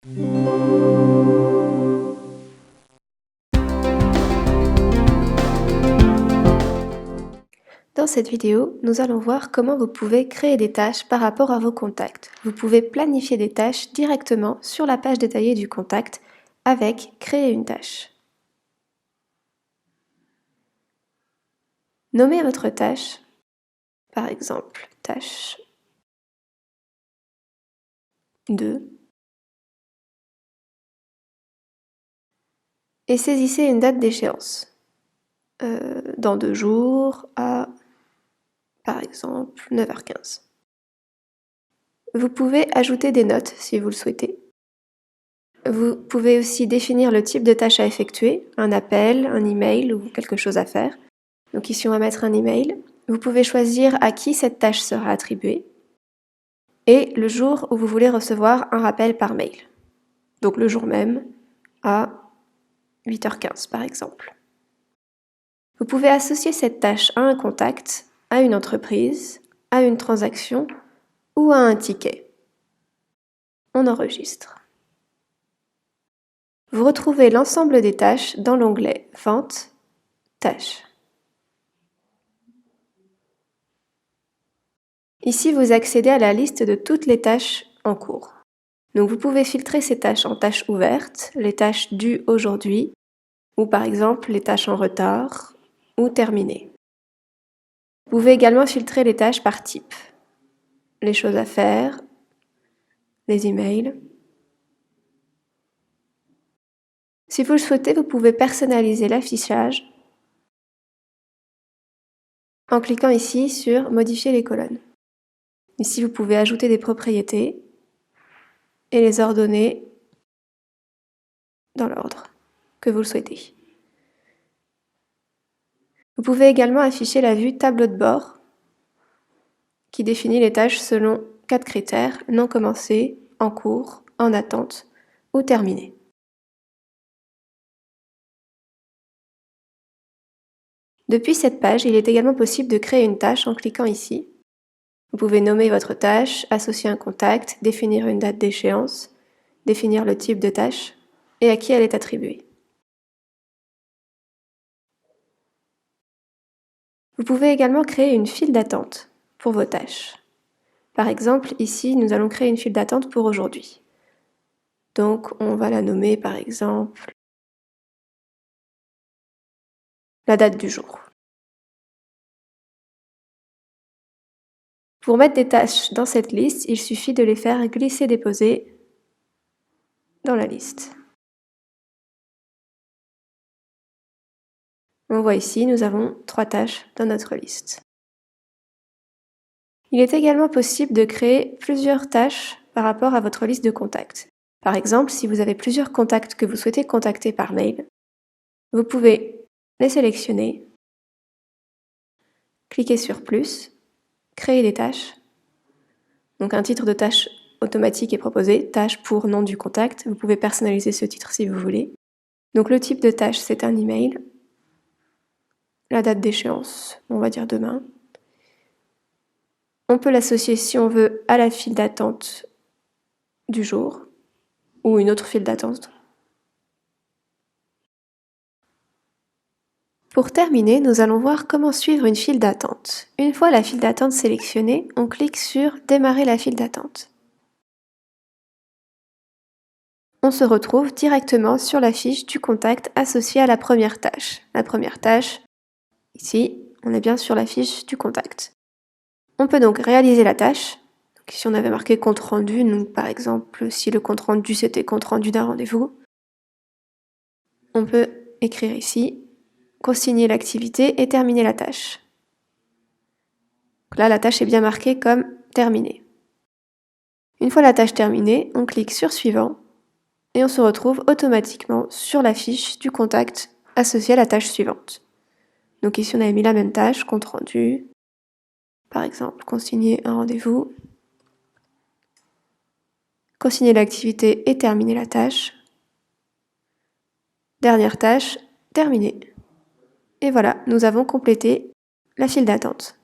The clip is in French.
Dans cette vidéo, nous allons voir comment vous pouvez créer des tâches par rapport à vos contacts. Vous pouvez planifier des tâches directement sur la page détaillée du contact avec « Créer une tâche ». Nommez votre tâche, par exemple « Tâche 2 » et saisissez une date d'échéance. Dans 2 jours à, par exemple, 9h15. Vous pouvez ajouter des notes si vous le souhaitez. Vous pouvez aussi définir le type de tâche à effectuer, un appel, un email ou quelque chose à faire. Donc ici on va mettre un email. Vous pouvez choisir à qui cette tâche sera attribuée et le jour où vous voulez recevoir un rappel par mail. Donc le jour même à 8h15 par exemple. Vous pouvez associer cette tâche à un contact, à une entreprise, à une transaction ou à un ticket. On enregistre. Vous retrouvez l'ensemble des tâches dans l'onglet « Vente »,« Tâches ». Ici, vous accédez à la liste de toutes les tâches en cours. Donc vous pouvez filtrer ces tâches en tâches ouvertes, les tâches dues aujourd'hui, ou par exemple les tâches en retard, ou terminées. Vous pouvez également filtrer les tâches par type, les choses à faire, les emails. Si vous le souhaitez, vous pouvez personnaliser l'affichage en cliquant ici sur « Modifier les colonnes ». Ici, vous pouvez ajouter des propriétés et les ordonner dans l'ordre que vous le souhaitez. Vous pouvez également afficher la vue tableau de bord qui définit les tâches selon 4 critères: non commencées, en cours, en attente ou terminées. Depuis cette page, il est également possible de créer une tâche en cliquant ici. Vous pouvez nommer votre tâche, associer un contact, définir une date d'échéance, définir le type de tâche et à qui elle est attribuée. Vous pouvez également créer une file d'attente pour vos tâches. Par exemple, ici, nous allons créer une file d'attente pour aujourd'hui. Donc, on va la nommer par exemple la date du jour. Pour mettre des tâches dans cette liste, il suffit de les faire glisser-déposer dans la liste. On voit ici, nous avons 3 tâches dans notre liste. Il est également possible de créer plusieurs tâches par rapport à votre liste de contacts. Par exemple, si vous avez plusieurs contacts que vous souhaitez contacter par mail, vous pouvez les sélectionner, cliquer sur plus, créer des tâches. Donc un titre de tâche automatique est proposé, tâche pour nom du contact. Vous pouvez personnaliser ce titre si vous voulez. Donc le type de tâche, c'est un email. La date d'échéance, on va dire demain. On peut l'associer, si on veut, à la file d'attente du jour ou une autre file d'attente. Pour terminer, nous allons voir comment suivre une file d'attente. Une fois la file d'attente sélectionnée, on clique sur « Démarrer la file d'attente ». On se retrouve directement sur la fiche du contact associé à la première tâche. La première tâche, ici, on est bien sur la fiche du contact. On peut donc réaliser la tâche. Donc ici, on avait marqué compte rendu. Donc, par exemple, si le compte rendu, c'était compte rendu d'un rendez-vous, on peut écrire ici, consigner l'activité et terminer la tâche. Donc là, la tâche est bien marquée comme terminée. Une fois la tâche terminée, on clique sur suivant et on se retrouve automatiquement sur la fiche du contact associé à la tâche suivante. Donc ici, on avait mis la même tâche, compte rendu, par exemple, consigner un rendez-vous, consigner l'activité et terminer la tâche. Dernière tâche, terminée. Et voilà, nous avons complété la file d'attente.